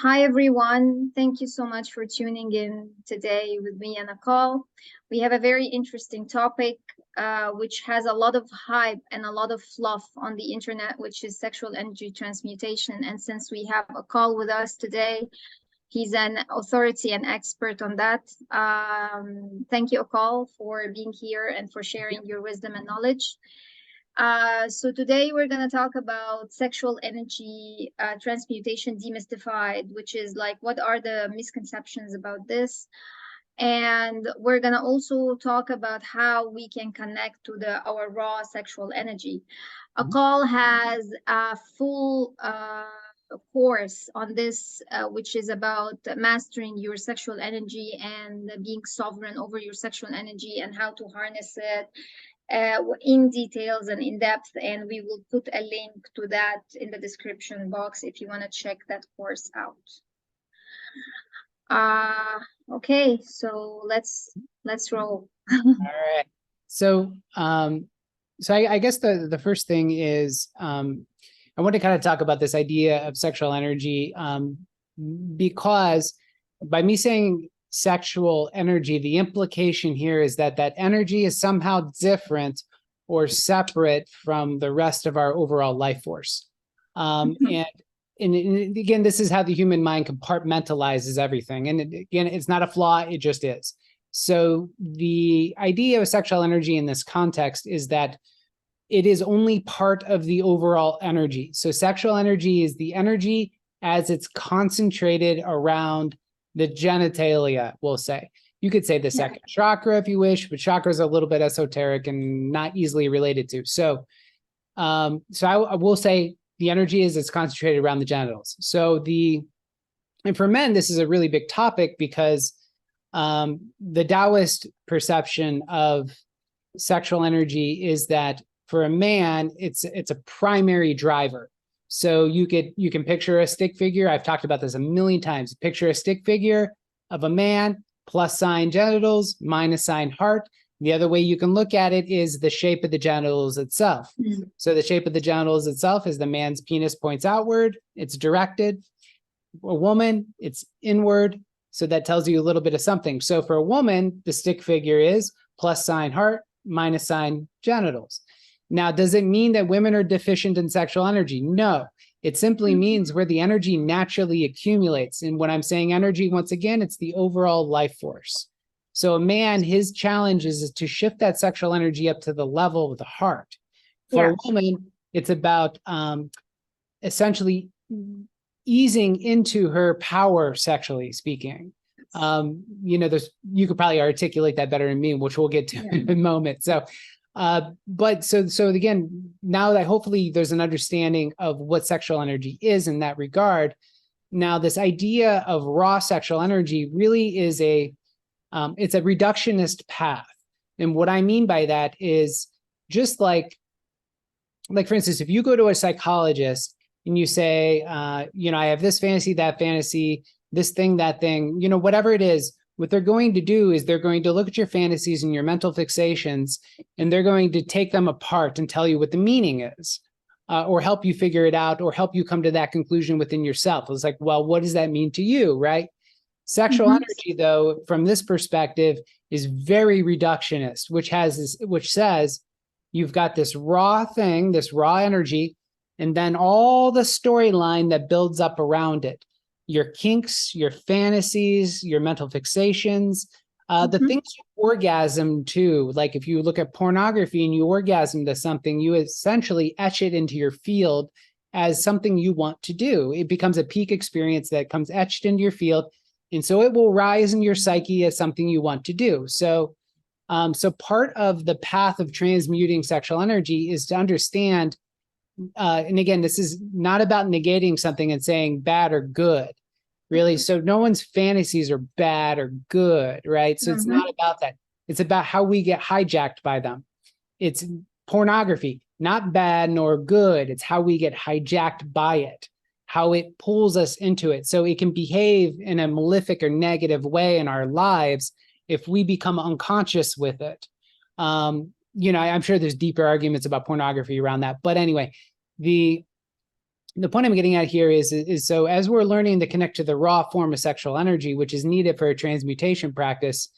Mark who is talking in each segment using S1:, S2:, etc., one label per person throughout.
S1: Hi everyone. Thank you so much for tuning in today with me on a call. We have a very interesting topic, which has a lot of hype and a lot of fluff on the internet, which is sexual energy transmutation. And since we have a call with us today, he's an authority and expert on that. Thank you, Akal, for being here and for sharing your wisdom and knowledge. So today we're going to talk about sexual energy transmutation demystified, which is like what are the misconceptions about this? And we're going to also talk about how we can connect to our raw sexual energy. Akal has a full course on this, which is about mastering your sexual energy and being sovereign over your sexual energy and how to harness it in details and in depth, and we will put a link to that in the description box if you want to check that course out. Okay, so let's roll.
S2: All right. So I guess the first thing is I want to kind of talk about this idea of sexual energy because by me saying sexual energy, the implication here is that that energy is somehow different or separate from the rest of our overall life force. And again, this is how the human mind compartmentalizes everything. And again, it's not a flaw, it just is. So the idea of sexual energy in this context is that it is only part of the overall energy. So sexual energy is the energy as it's concentrated around the genitalia, we'll say. You could say the second chakra if you wish, but chakra is a little bit esoteric and not easily related to. So, I will say the energy is it's concentrated around the genitals. So and for men, this is a really big topic because the Taoist perception of sexual energy is that for a man, it's a primary driver. So you can picture a stick figure. I've talked about this a million times. Picture a stick figure of a man, plus sign genitals, minus sign heart. The other way you can look at it is the shape of the genitals itself. So the shape of the genitals itself is the man's penis points outward. It's directed. A woman, it's inward. So that tells you a little bit of something. So for a woman, the stick figure is plus sign heart, minus sign genitals. Now, does it mean that women are deficient in sexual energy? No, it simply means where the energy naturally accumulates. And when I'm saying energy, once again, it's the overall life force. So a man, his challenge is to shift that sexual energy up to the level of the heart. For a woman, it's about essentially easing into her power, sexually speaking. You could probably articulate that better than me, which we'll get to in a moment. So again, now that hopefully there's an understanding of what sexual energy is in that regard, now this idea of raw sexual energy really is it's a reductionist path. And what I mean by that is just like for instance, if you go to a psychologist and you say, I have this fantasy, that fantasy, this thing, that thing, whatever it is, what they're going to do is they're going to look at your fantasies and your mental fixations, and they're going to take them apart and tell you what the meaning is, or help you figure it out, or help you come to that conclusion within yourself. It's like, well, what does that mean to you, right? Sexual energy, though, from this perspective, is very reductionist, which says you've got this raw thing, this raw energy, and then all the storyline that builds up around it. Your kinks, your fantasies, your mental fixations, the things you orgasm to. Like if you look at pornography and you orgasm to something, you essentially etch it into your field as something you want to do. It becomes a peak experience that comes etched into your field. And so it will rise in your psyche as something you want to do. So part of the path of transmuting sexual energy is to understand, and again, this is not about negating something and saying bad or good, really. So no one's fantasies are bad or good, right? So it's not about that. It's about how we get hijacked by them. It's pornography, not bad nor good. It's how we get hijacked by it, how it pulls us into it. So it can behave in a malefic or negative way in our lives if we become unconscious with it. I'm sure there's deeper arguments about pornography around that. But anyway, the point I'm getting at here is so as we're learning to connect to the raw form of sexual energy, which is needed for a transmutation practice,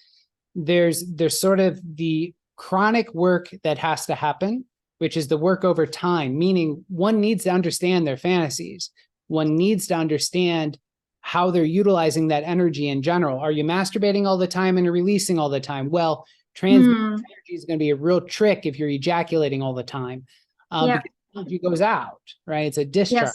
S2: there's sort of the chronic work that has to happen, which is the work over time, meaning one needs to understand their fantasies. One needs to understand how they're utilizing that energy in general. Are you masturbating all the time and releasing all the time? Well, transmutation energy is going to be a real trick if you're ejaculating all the time, because energy goes out, right? It's a discharge.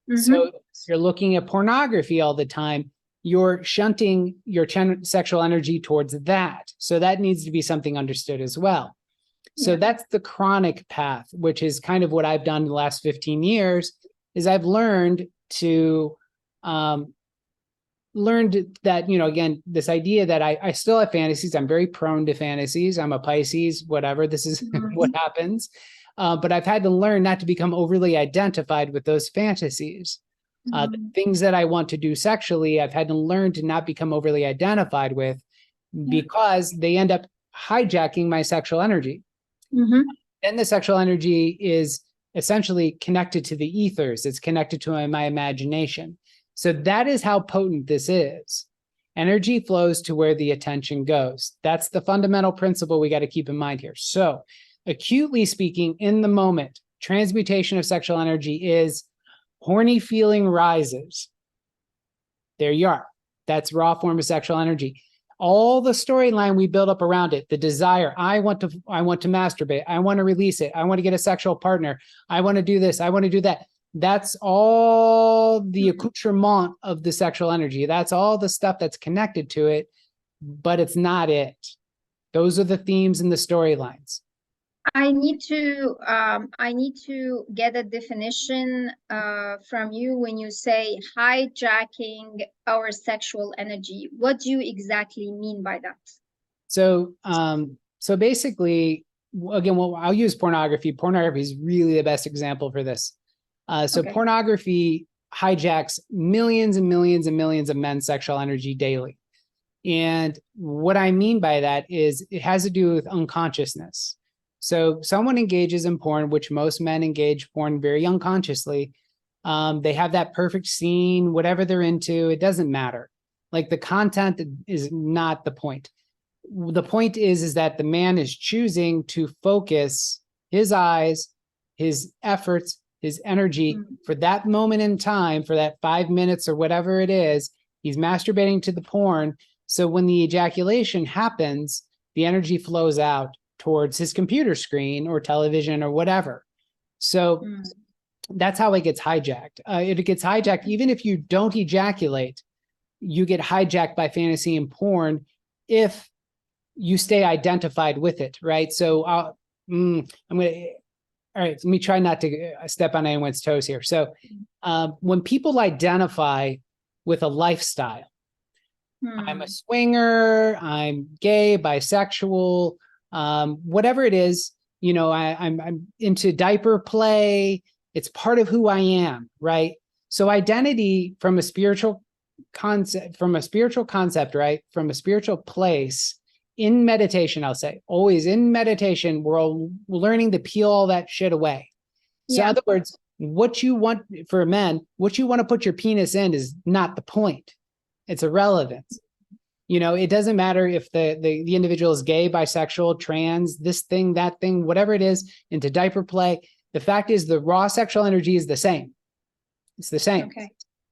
S1: Yes.
S2: So if you're looking at pornography all the time, you're shunting your sexual energy towards that. So that needs to be something understood as well. So that's the chronic path, which is kind of what I've done in the last 15 years, is I've learned to learned that, again, this idea that I still have fantasies. I'm very prone to fantasies. I'm a Pisces, whatever. This is what happens. But I've had to learn not to become overly identified with those fantasies. The things that I want to do sexually, I've had to learn to not become overly identified with, because they end up hijacking my sexual energy. Then the sexual energy is essentially connected to the ethers. It's connected to my imagination. So that is how potent this is. Energy flows to where the attention goes. That's the fundamental principle we got to keep in mind here. So acutely speaking, in the moment, transmutation of sexual energy is horny feeling rises. There you are. That's raw form of sexual energy. All the storyline we build up around it, the desire, I want to masturbate, I want to release it, I want to get a sexual partner, I want to do this, I want to do that. That's all the accoutrement of the sexual energy. That's all the stuff that's connected to it, but it's not it. Those are the themes and the storylines.
S1: I need to get a definition from you when you say hijacking our sexual energy. What do you exactly mean by that?
S2: So, so basically, again, I'll use pornography. Pornography is really the best example for this. Pornography hijacks millions and millions and millions of men's sexual energy daily. And what I mean by that is it has to do with unconsciousness. So someone engages in porn, which most men engage porn very unconsciously. They have that perfect scene, whatever they're into, it doesn't matter. Like the content is not the point. The point is that the man is choosing to focus his eyes, his efforts, his energy for that moment in time, for that 5 minutes or whatever it is. He's masturbating to the porn. So when the ejaculation happens, the energy flows out towards his computer screen or television or whatever. So that's how it gets hijacked. It gets hijacked even if you don't ejaculate. You get hijacked by fantasy and porn if you stay identified with it, right? So all right, let me try not to step on anyone's toes here. So when people identify with a lifestyle, I'm a swinger, I'm gay, bisexual, whatever it is, I'm into diaper play. It's part of who I am, right? So identity from a spiritual concept, right? From a spiritual place in meditation, I'll say, always in meditation, we're learning to peel all that shit away. So in other words, what you want for men, what you want to put your penis in is not the point. It's irrelevant. It doesn't matter if the individual is gay, bisexual, trans, this thing, that thing, whatever it is, into diaper play. The fact is the raw sexual energy is the same. It's the same,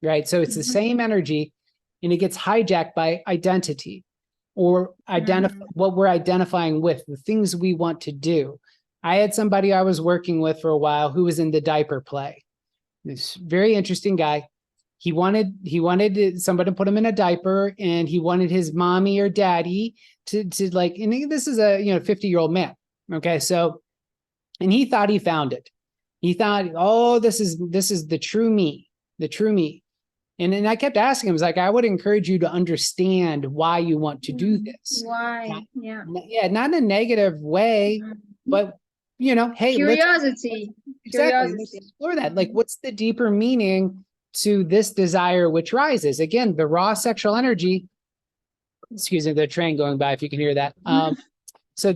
S2: right? So it's the same energy, and it gets hijacked by identity or what we're identifying with, the things we want to do. I had somebody I was working with for a while who was in the diaper play. This very interesting guy. He wanted somebody to put him in a diaper, and he wanted his mommy or daddy to like, and this is a 50-year-old man. Okay. So, and he thought he found it. He thought, oh, this is the true me, the true me. And I kept asking him, I was like, I would encourage you to understand why you want to do this.
S1: Why?
S2: Not in a negative way, but hey,
S1: curiosity.
S2: Let's explore that. Like, what's the deeper meaning to this desire which rises? Again, the raw sexual energy. Excuse me, the train going by, if you can hear that. So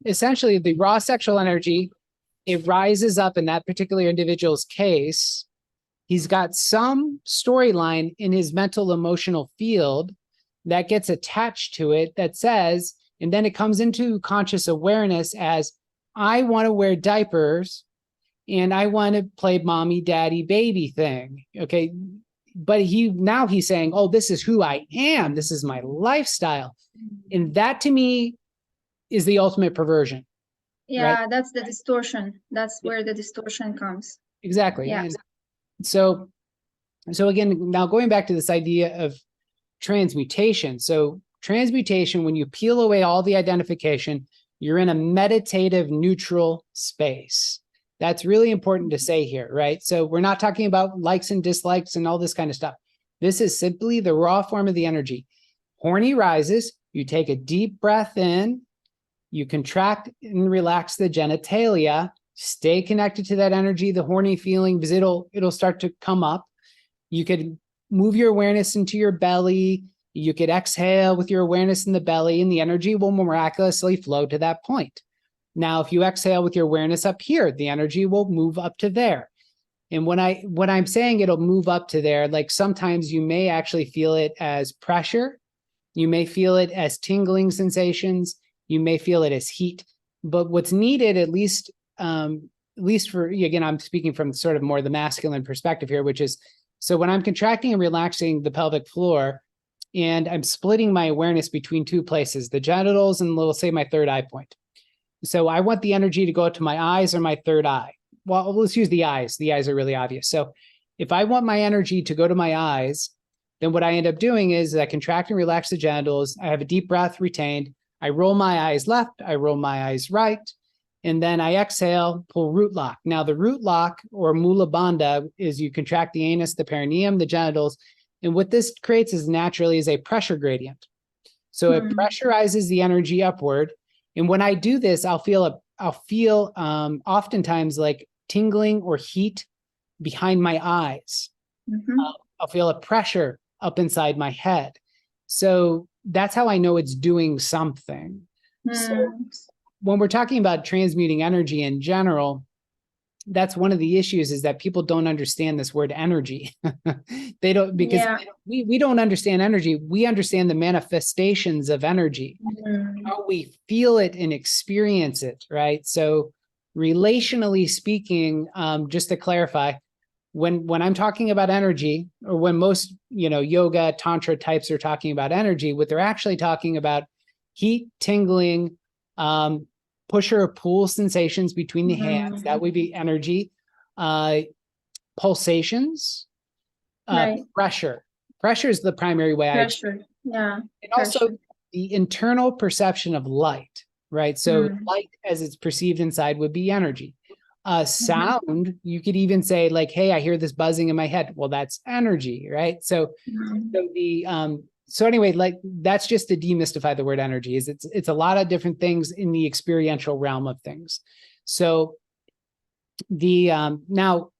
S2: essentially the raw sexual energy, it rises up in that particular individual's case he's got some storyline in his mental emotional field that gets attached to it that says, and then it comes into conscious awareness as, I want to wear diapers and I want to play mommy, daddy, baby thing. Okay. But he's saying, oh, this is who I am. This is my lifestyle. And that to me is the ultimate perversion.
S1: Yeah, right? That's the distortion. That's where the distortion comes.
S2: Exactly.
S1: Yeah.
S2: And so again, now going back to this idea of transmutation. So transmutation, when you peel away all the identification, you're in a meditative neutral space. That's really important to say here, right? So we're not talking about likes and dislikes and all this kind of stuff. This is simply the raw form of the energy. Horny rises, you take a deep breath in, you contract and relax the genitalia, stay connected to that energy, the horny feeling, because it'll start to come up. You could move your awareness into your belly. You could exhale with your awareness in the belly, and the energy will miraculously flow to that point. Now, if you exhale with your awareness up here, the energy will move up to there. And when I'm saying it'll move up to there, like sometimes you may actually feel it as pressure. You may feel it as tingling sensations. You may feel it as heat. But what's needed, at least for, again, I'm speaking from sort of more the masculine perspective here, which is, so when I'm contracting and relaxing the pelvic floor, and I'm splitting my awareness between two places, the genitals and we'll say my third eye point. So I want the energy to go to my eyes or my third eye. Well, let's use the eyes. The eyes are really obvious. So if I want my energy to go to my eyes, then what I end up doing is I contract and relax the genitals. I have a deep breath retained. I roll my eyes left. I roll my eyes right. And then I exhale, pull root lock. Now the root lock or mula bandha is you contract the anus, the perineum, the genitals. And what this creates is naturally is a pressure gradient. So it pressurizes the energy upward. And when I do this, I'll feel oftentimes like tingling or heat behind my eyes. I'll feel a pressure up inside my head. So that's how I know it's doing something. So when we're talking about transmuting energy in general, that's one of the issues, is that people don't understand this word energy. They don't, because we don't understand energy. We understand the manifestations of energy, how we feel it and experience it, right? So relationally speaking, just to clarify, when I'm talking about energy, or when most, yoga, tantra types are talking about energy, what they're actually talking about, heat, tingling, push or pull sensations between the hands, that would be energy, pulsations, pressure. Pressure is the primary way and also the internal perception of light, right? So light as it's perceived inside would be energy. Sound, you could even say like, hey, I hear this buzzing in my head. Well, that's energy, right? So anyway, like that's just to demystify the word energy, is it's a lot of different things in the experiential realm of things. So now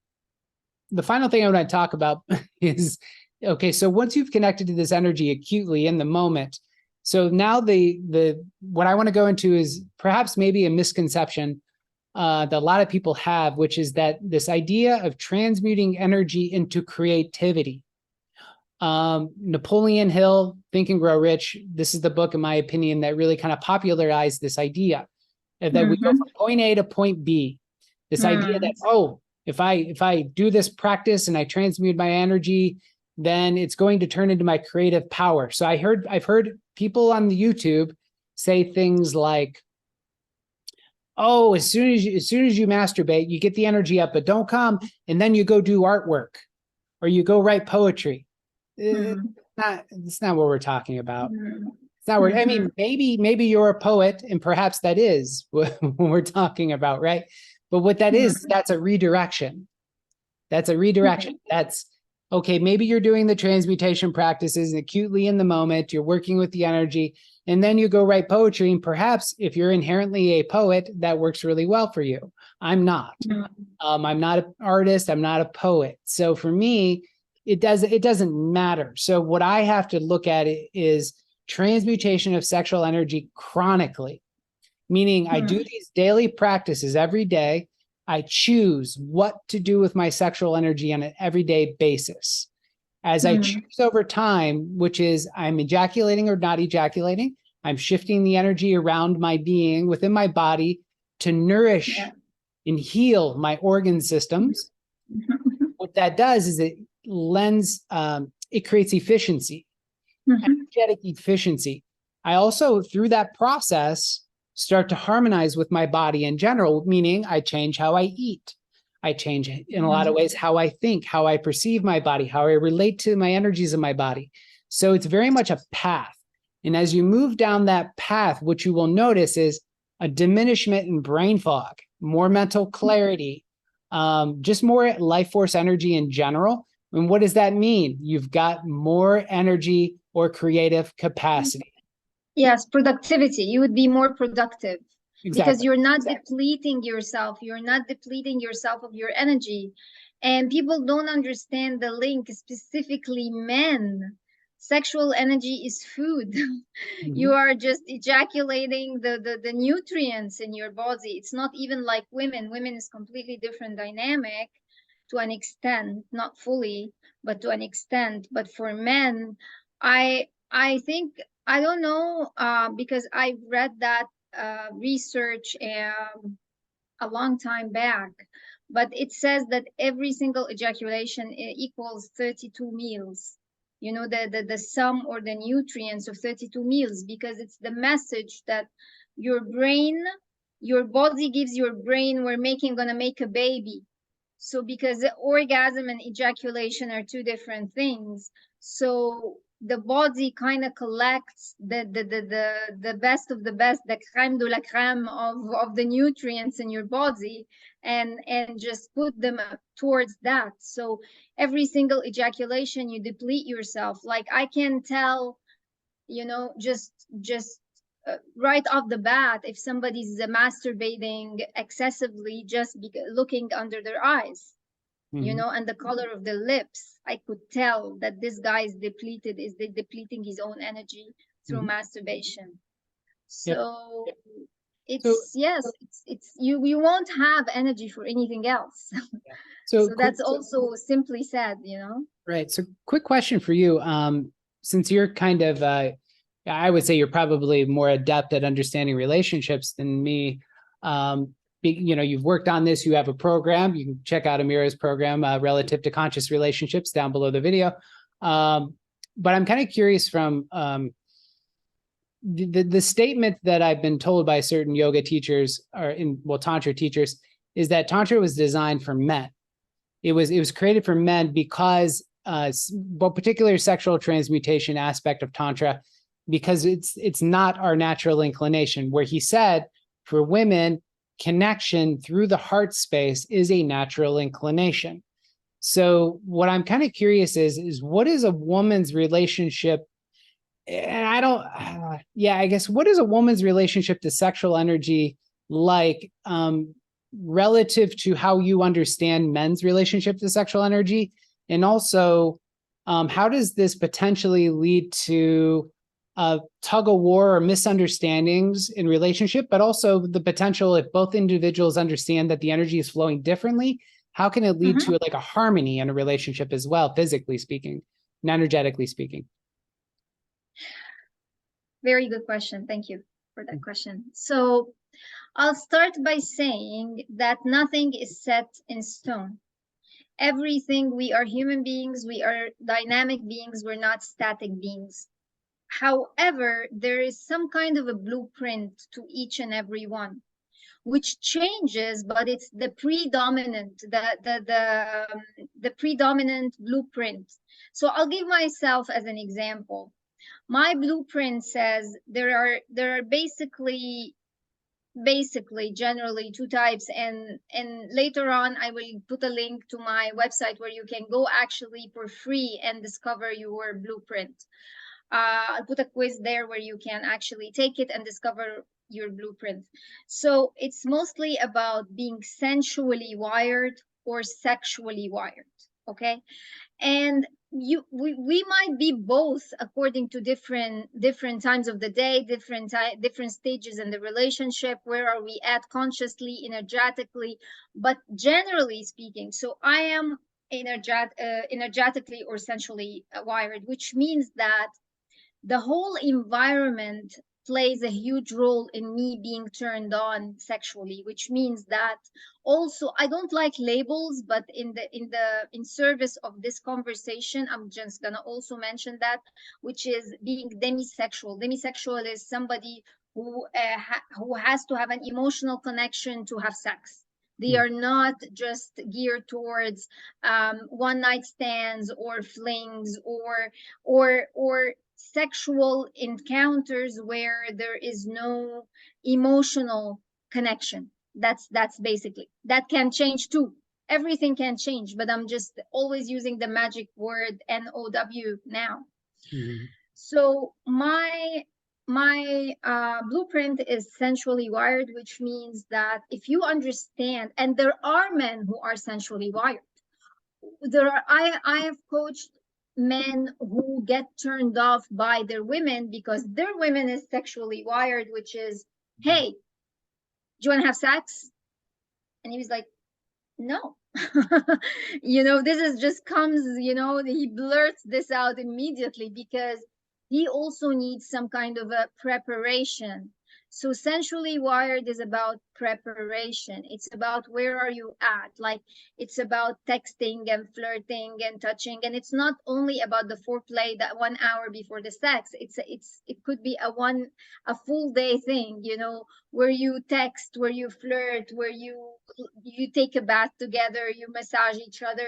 S2: the final thing I want to talk about is, okay, so once you've connected to this energy acutely in the moment, so now what I want to go into is perhaps maybe a misconception that a lot of people have, which is that this idea of transmuting energy into creativity. Napoleon Hill, Think and Grow Rich, this is the book, in my opinion, that really kind of popularized this idea that we go from point A to point B. This idea that, oh, if I do this practice and I transmute my energy, then it's going to turn into my creative power. So I've heard people on the YouTube say things like, oh, as soon as you masturbate, you get the energy up, but don't come, and then you go do artwork or you go write poetry. It's not what we're talking about. It's not what, I mean, maybe you're a poet, and perhaps that is what we're talking about, right? But what that is, that's a redirection. That's a redirection. That's okay. Maybe you're doing the transmutation practices acutely in the moment. You're working with the energy, and then you go write poetry. And perhaps if you're inherently a poet, that works really well for you. I'm not. I'm not an artist. I'm not a poet. So for me, it doesn't matter. So what I have to look at is transmutation of sexual energy chronically, meaning I do these daily practices every day. I choose what to do with my sexual energy on an everyday basis. As I choose over time, which is I'm ejaculating or not ejaculating, I'm shifting the energy around my being within my body to nourish and heal my organ systems. What that does is it it creates efficiency, energetic efficiency. I also, through that process, start to harmonize with my body in general, meaning I change how I eat. I change in a lot of ways how I think, how I perceive my body, how I relate to my energies in my body. So it's very much a path. And as you move down that path, what you will notice is a diminishment in brain fog, more mental clarity, just more life force energy in general. And what does that mean? You've got more energy or creative capacity.
S1: Yes, productivity. You would be more productive because
S2: Exactly.
S1: you're not depleting yourself. You're not depleting yourself of your energy. And people don't understand the link, specifically men. Sexual energy is food. You are just ejaculating the nutrients in your body. It's not even like women. Women is completely different dynamic to an extent, not fully, but to an extent. But for men, I think I don't know because I read that research a long time back, but it says that every single ejaculation equals 32 meals. You know, the sum or the nutrients of 32 meals, because it's the message that your brain, your body gives your brain, gonna make a baby. So because the orgasm and ejaculation are two different things, so the body kind of collects the best of the best, the crème de la crème of the nutrients in your body, and just put them towards that. So every single ejaculation you deplete yourself. Like I can tell, you know, just right off the bat if somebody's masturbating excessively just looking under their eyes, you know, and the color of the lips. I could tell that this guy is depleted, is depleting his own energy through masturbation.
S2: Yep.
S1: So
S2: So,
S1: it's, yes, it's you won't have energy for anything else.
S2: so
S1: So
S2: quick,
S1: that's also simply said, you know.
S2: right. So quick question for you. Since you're kind of, I would say you're probably more adept at understanding relationships than me. You know, you've worked on this, you have a program, you can check out Amira's program, relative to conscious relationships down below the video. But I'm kind of curious from, the statement that I've been told by certain yoga teachers tantra teachers is that tantra was designed for men. It was created for men because particular sexual transmutation aspect of tantra, because it's not our natural inclination. Where he said for women, connection through the heart space is a natural inclination. So what I'm kind of curious is what is a woman's relationship, and I don't, I guess, what is a woman's relationship to sexual energy like, relative to how you understand men's relationship to sexual energy? And also, how does this potentially lead to a tug of war or misunderstandings in relationship, but also the potential, if both individuals understand that the energy is flowing differently, how can it lead to like a harmony in a relationship as well, physically speaking and energetically speaking?
S1: Very good question. Thank you for that question. So I'll start by saying that nothing is set in stone. Everything, we are human beings, we are dynamic beings, we're not static beings. However, there is some kind of a blueprint to each and every one, which changes, but it's the predominant, the predominant blueprint. So I'll give myself as an example. My blueprint says there are basically generally two types, and later on I will put a link to my website where you can go actually for free and discover your blueprint. I'll put a quiz there where you can actually take it and discover your blueprint. So it's mostly about being sensually wired or sexually wired, okay? And we might be both according to different times of the day, different stages in the relationship. Where are we at consciously, energetically? But generally speaking, so I am energetically or sensually wired, which means that the whole environment plays a huge role in me being turned on sexually, which means that also I don't like labels, but in service of this conversation, I'm just gonna also mention that, which is being demisexual. Demisexual is somebody who has to have an emotional connection to have sex. They
S2: Mm,
S1: are not just geared towards one night stands or flings or sexual encounters where there is no emotional connection. That's basically, that can change too. Everything can change, but I'm just always using the magic word NOW now.
S2: mhm,
S1: So my blueprint is sensually wired, which means that if you understand, and there are men who are sensually wired. I have coached men who get turned off by their women because their women is sexually wired, which is, hey, do you want to have sex? And he was like, no. This is just comes, he blurts this out immediately because he also needs some kind of a preparation. So sensually wired is about preparation. It's about where are you at? Like, it's about texting and flirting and touching, and it's not only about the foreplay that 1 hour before the sex. It could be a full day thing, where you text, where you flirt, where you take a bath together, you massage each other,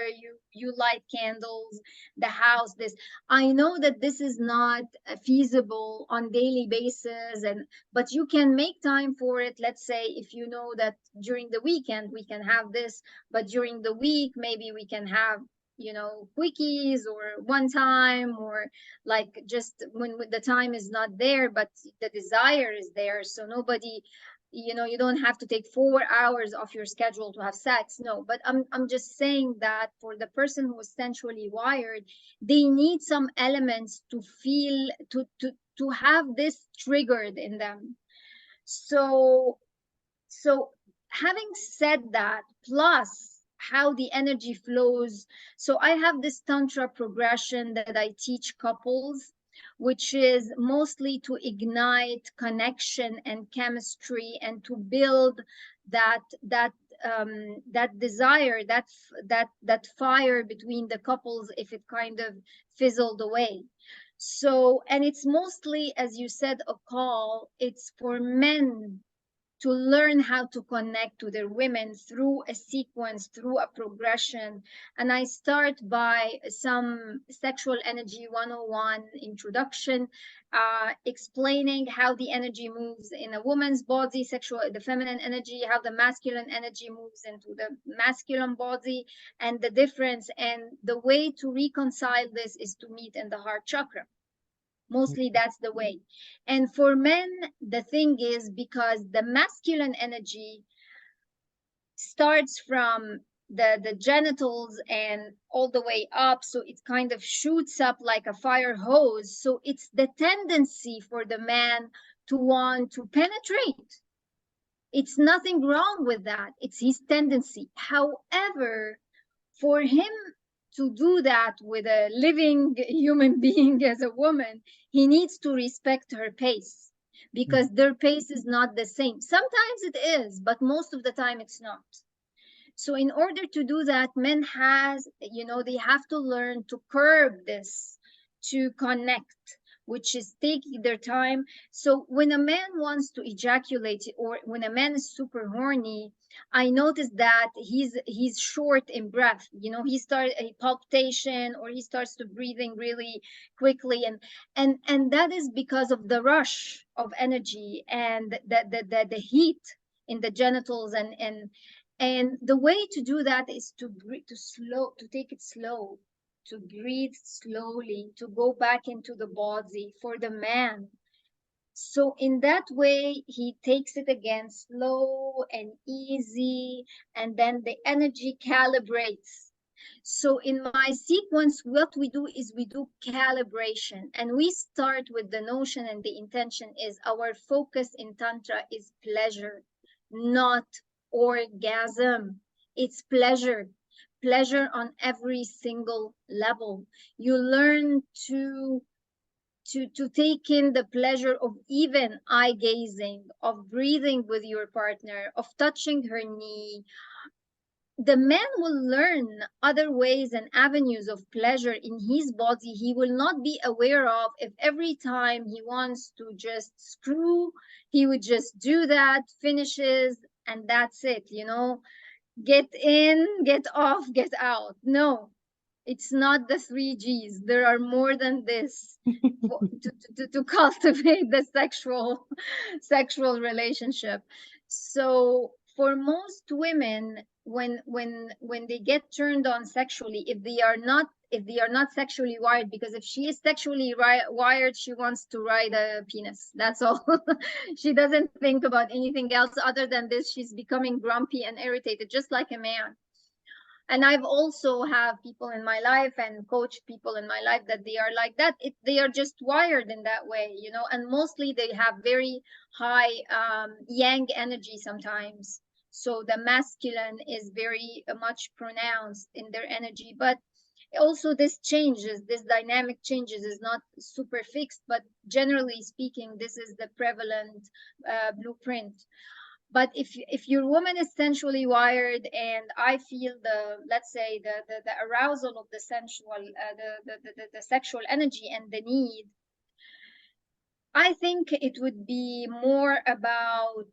S1: you light candles, the house. This, I know that this is not feasible on daily basis, and but you can make time for it. Let's say if you know that during the weekend we can have this, but during the week maybe we can have quickies or one time, or like just when the time is not there but the desire is there. So nobody, you don't have to take 4 hours off your schedule to have sex. No, but I'm just saying that for the person who is sensually wired, they need some elements to feel, to have this triggered in them. So so having said that, plus how the energy flows. So I have this tantra progression that I teach couples, which is mostly to ignite connection and chemistry and to build that desire, that fire between the couples if it kind of fizzled away. So, and it's mostly, as you said, a call. It's for men to learn how to connect to their women through a sequence, through a progression. And I start by some sexual energy 101 introduction, explaining how the energy moves in a woman's body, the feminine energy, how the masculine energy moves into the masculine body, and the difference. And the way to reconcile this is to meet in the heart chakra. Mostly that's the way. And for men, the thing is, because the masculine energy starts from the genitals and all the way up, so it kind of shoots up like a fire hose. So it's the tendency for the man to want to penetrate. It's nothing wrong with that, it's his tendency. However, for him to do that with a living human being as a woman, he needs to respect her pace,
S2: mm,
S1: because their pace is not the same. Sometimes it is, but most of the time it's not. So in order to do that, men they have to learn to curb this, to connect, which is taking their time. So when a man wants to ejaculate, or when a man is super horny, I notice that he's short in breath. He starts a palpitation, or he starts to breathing really quickly, and that is because of the rush of energy and the heat in the genitals. And the way to do that is to breathe, to take it slow, to breathe slowly, to go back into the body for the man. So in that way, he takes it again slow and easy, and then the energy calibrates. So in my sequence, what we do is we do calibration, and we start with the notion, and the intention is our focus in Tantra is pleasure, not orgasm. It's pleasure, pleasure on every single level. You learn to take in the pleasure of even eye gazing, of breathing with your partner, of touching her knee. The man will learn other ways and avenues of pleasure in his body he will not be aware of. If every time he wants to just screw, he would just do that, finishes, and that's it, get in, get off, get out. No, it's not the three G's. There are more than this to cultivate the sexual relationship. So for most women, when they get turned on sexually, if they are not sexually wired, because if she is sexually wired, she wants to ride a penis. That's all. She doesn't think about anything else other than this. She's becoming grumpy and irritated, just like a man. And I've also have people in my life and coach people in my life that they are like that. They are just wired in that way, and mostly they have very high yang energy sometimes. So the masculine is very much pronounced in their energy. But also this dynamic changes, is not super fixed, but generally speaking, this is the prevalent blueprint. But if your woman is sensually wired, and I feel the, let's say, the arousal of the sensual, the sexual energy and the need, I think it would be more about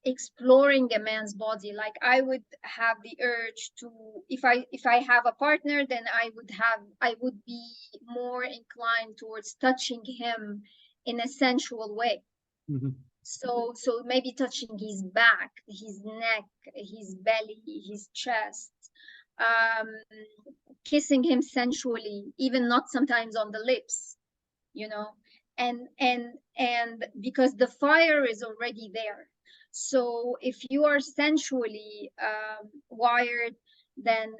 S1: exploring a man's body. Like, I would have the urge to, if I have a partner, then I would be more inclined towards touching him in a sensual way.
S2: Mhm.
S1: So maybe touching his back, his neck, his belly, his chest, um, kissing him sensually, even not sometimes on the lips, you know, and because the fire is already there. So if you are sensually wired, then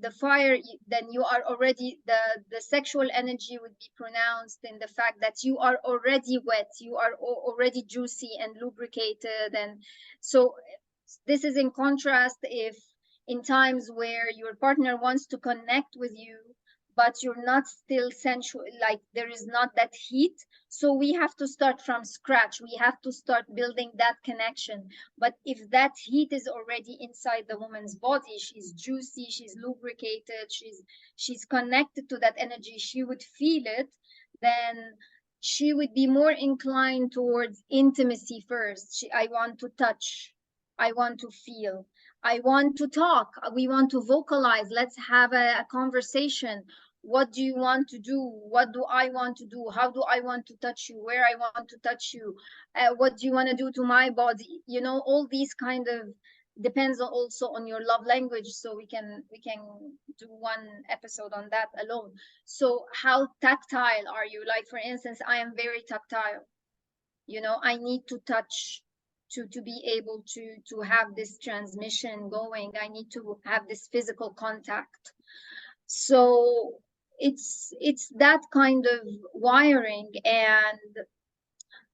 S1: the fire, then you are already, the sexual energy would be pronounced in the fact that you are already wet, you are already juicy and lubricated. And so this is in contrast if in times where your partner wants to connect with you, but you're not still sensual, like there is not that heat. So we have to start from scratch. We have to start building that connection. But if that heat is already inside the woman's body, she's juicy, she's lubricated, she's connected to that energy, she would feel it, then she would be more inclined towards intimacy first. I want to touch, I want to feel, I want to talk, we want to vocalize, let's have a conversation. What do you want to do? What do I want to do? How do I want to touch you? Where I want to touch you? What do you want to do to my body? All these kind of depends also on your love language. So we can do one episode on that alone. So how tactile are you? Like, for instance, I am very tactile. I need to touch to be able to have this transmission going. I need to have this physical contact. So it's that kind of wiring. And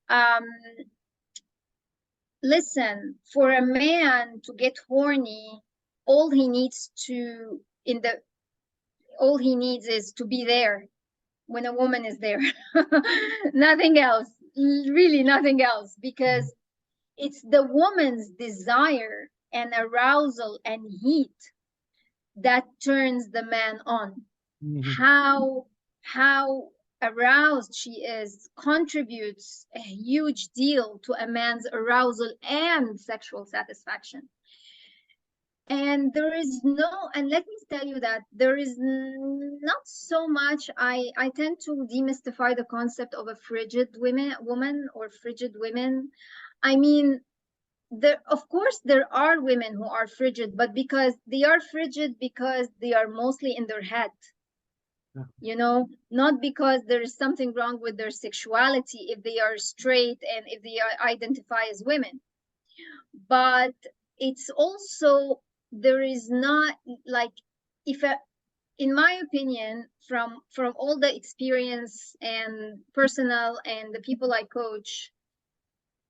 S1: um listen, for a man to get horny, all he needs to in the all he needs is to be there when a woman is there. Nothing else, really nothing else, because it's the woman's desire and arousal and heat that turns the man on.
S2: Mhm.
S1: How aroused she is contributes a huge deal to a man's arousal and sexual satisfaction. And there is no, and let me tell you that there is not so much. I tend to demystify the concept of a frigid woman or frigid women. I mean, of course there are women who are frigid, but because they are frigid because they are mostly in their head, not because there is something wrong with their sexuality if they are straight and if they identify as women. But it's also, there is not, like, if in my opinion, from all the experience and personal and the people I coach,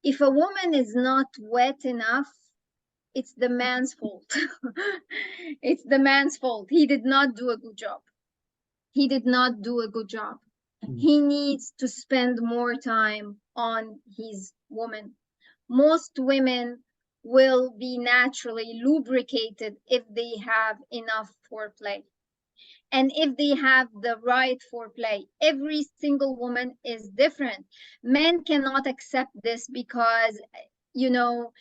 S1: if a woman is not wet enough, it's the man's fault. It's the man's fault. He did not do a good job. He did not do a good job. He needs to spend more time on his woman. Most women will be naturally lubricated if they have enough foreplay. And if they have the right foreplay, every single woman is different. Men cannot accept this because, you know,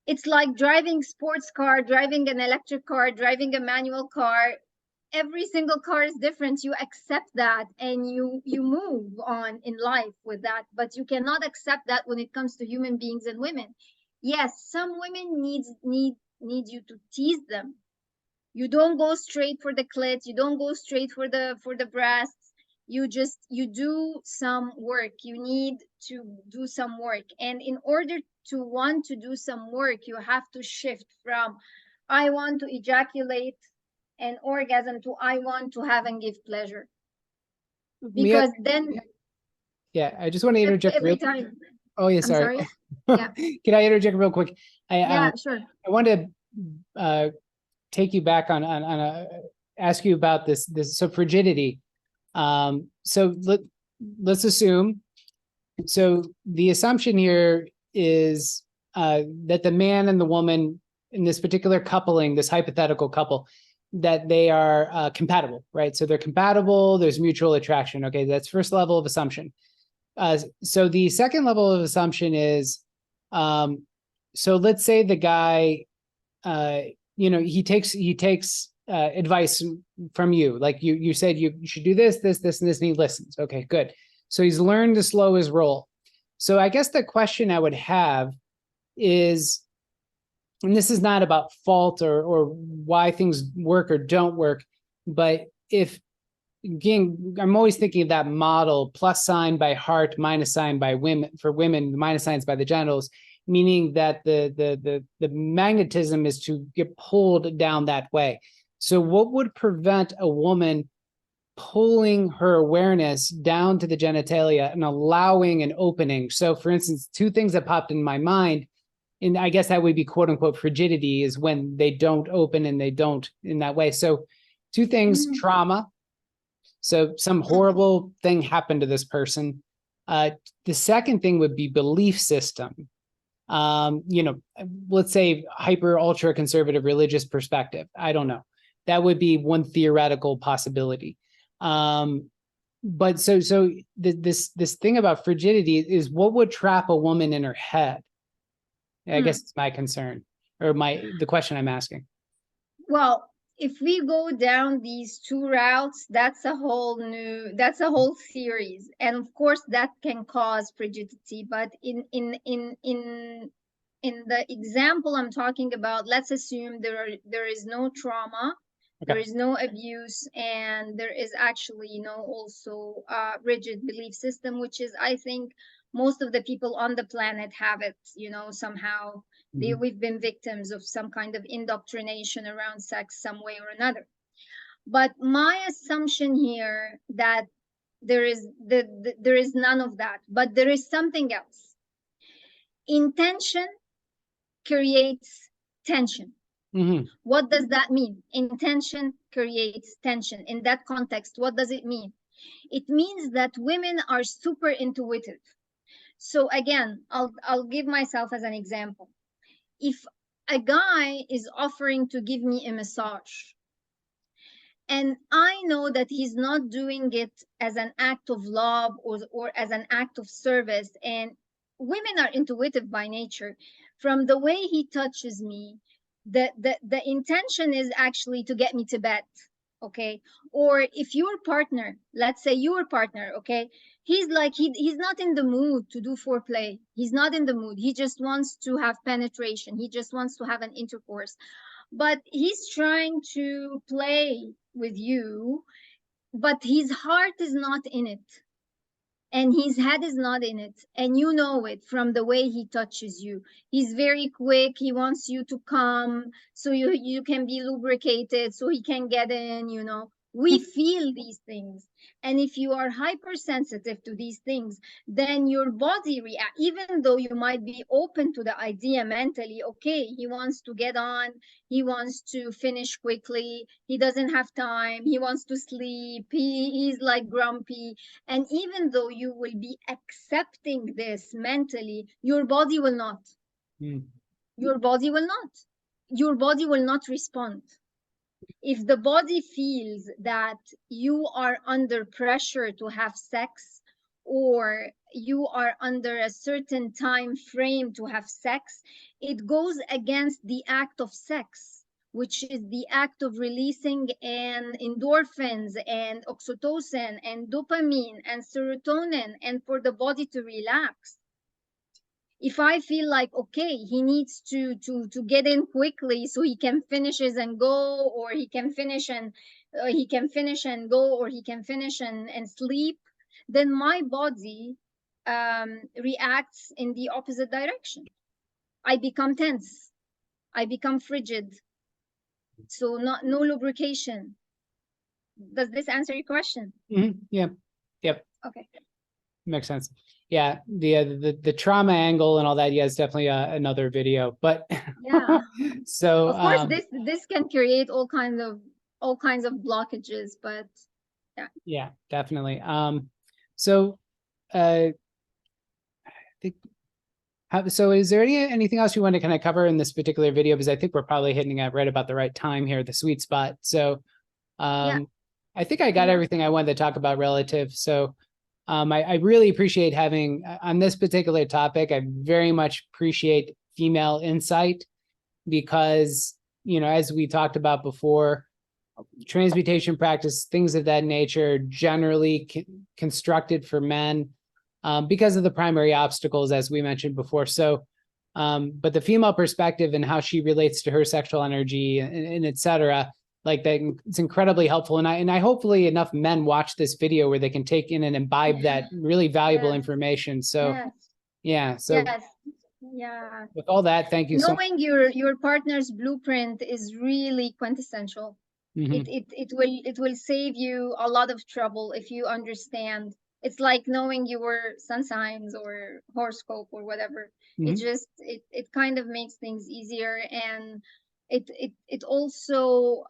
S1: it's like driving sports car, driving an electric car, driving a manual car. Every single car is different. You accept that and you move on in life with that, but you cannot accept that when it comes to human beings and women. Yes, some women need you to tease them. You don't go straight for the clit, you don't go straight for the breasts. You do some work. You need to do some work, and in order to want to do some work, you have to shift from I want to ejaculate an orgasm to I want to have and give pleasure,
S2: Mia,
S1: because then
S2: yeah, I just want to interject
S1: every
S2: real.
S1: time.
S2: Oh yeah,
S1: I'm
S2: sorry.
S1: sorry. Yeah.
S2: Can I interject real quick?
S1: Yeah, sure.
S2: I want to take you back on ask you about this so frigidity. So let's assume, so the assumption here is that the man and the woman in this particular coupling, this hypothetical couple, that they are compatible, right? So they're compatible, there's mutual attraction. Okay, that's first level of assumption. So the second level of assumption is, so let's say the guy, he takes advice from you, like you said you should do this, and this, and he listens. Okay, good. So he's learned to slow his roll. So I guess the question I would have is, and this is not about fault or why things work or don't work, but if, again, I'm always thinking of that model, plus sign by heart, minus sign by women. For women, minus signs by the genitals, meaning that the magnetism is to get pulled down that way. So what would prevent a woman pulling her awareness down to the genitalia and allowing an opening? So for instance, two things that popped in my mind, and I guess that would be quote unquote frigidity, is when they don't open and they don't in that way. So two things, trauma. So some horrible thing happened to this person. The second thing would be belief system. Let's say hyper ultra conservative religious perspective. I don't know. That would be one theoretical possibility. But so this thing about frigidity is what would trap a woman in her head. I guess it's my concern, or the question I'm asking.
S1: Well, if we go down these two routes, that's a whole series. And of course that can cause frigidity. But in the example I'm talking about, let's assume there is no trauma, there is no abuse, and there is actually also a rigid belief system, which is, I think, most of the people on the planet have it, somehow. We've been victims of some kind of indoctrination around sex some way or another. But my assumption here that there is none of that, but there is something else. Intention creates tension. What does that mean? Intention creates tension. In that context, what does it mean? It means that women are super intuitive. So again, I'll give myself as an example. If a guy is offering to give me a massage, and I know that he's not doing it as an act of love or as an act of service, and women are intuitive by nature, from the way he touches me, the intention is actually to get me to bed. Okay. Or if your partner, let's say your partner, okay, he's like he's not in the mood to do foreplay, he's not in the mood, he just wants to have penetration, he just wants to have an intercourse, but he's trying to play with you, but his heart is not in it and his head is not in it, and you know it from the way he touches you. He's very quick, he wants you to come so you can be lubricated, so he can get in. We feel these things. And if you are hypersensitive to these things, then your body react, even though you might be open to the idea mentally, okay, he wants to get on, he wants to finish quickly, he doesn't have time, he wants to sleep, he's like grumpy. And even though you will be accepting this mentally, your body will not.
S2: Mm.
S1: Your body will not. Your body will not respond. If the body feels that you are under pressure to have sex, or you are under a certain time frame to have sex, it goes against the act of sex, which is the act of releasing and endorphins and oxytocin and dopamine and serotonin, and for the body to relax. If I feel like, okay, he needs to get in quickly so he can finishes and go, or he can finish and he can finish and go, or he can finish and sleep, then my body reacts in the opposite direction. I become tense, I become frigid, so not no lubrication. Does this answer your question?
S2: Mhm. Yeah. Yep.
S1: Okay.
S2: Makes sense. Yeah. The trauma angle and all that. Yeah, it's definitely another video. But
S1: Yeah.
S2: so
S1: Of course, this can create all kinds of blockages, but yeah.
S2: yeah, definitely. So I think so is there anything else you want to kind of cover in this particular video? Because I think we're probably hitting at right about the right time here, the sweet spot. So
S1: Yeah.
S2: I think I got
S1: Yeah.
S2: everything I wanted to talk about relative. So I really appreciate having on this particular topic. I very much appreciate female insight because, you know, as we talked about before, transmutation practice, things of that nature, generally constructed for men because of the primary obstacles, as we mentioned before. So, but the female perspective and how she relates to her sexual energy and et cetera, like that, it's incredibly helpful. And I hopefully enough men watch this video where they can take in and imbibe that really valuable
S1: Yes.
S2: information. So,
S1: Yes.
S2: yeah. So
S1: Yes. Yeah.
S2: with all that, thank you so much.
S1: Knowing your partner's blueprint is really quintessential.
S2: Mm-hmm.
S1: It will save you a lot of trouble if you understand. It's like knowing your sun signs or horoscope or whatever. It
S2: Mm-hmm.
S1: just it kind of makes things easier, and it also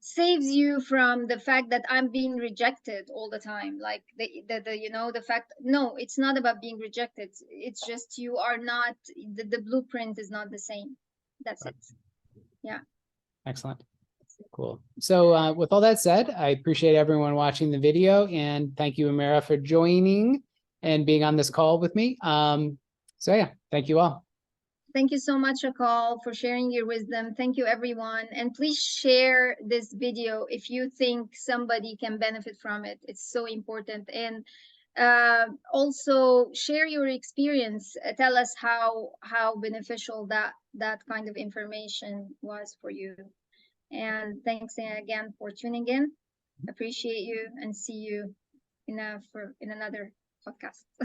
S1: saves you from the fact that I'm being rejected all the time. Like the you know, the fact, no, it's not about being rejected. It's just you are not, the blueprint is not the same. That's it. Yeah.
S2: Excellent. Cool. So with all that said, I appreciate everyone watching the video, and thank you, Amira, for joining and being on this call with me. So yeah, thank you all.
S1: Thank you so much, Akal, for sharing your wisdom. Thank you, everyone. And please share this video if you think somebody can benefit from it. It's so important. And also share your experience. Tell us how beneficial that kind of information was for you. And thanks again for tuning in. Appreciate you, and see you in another podcast.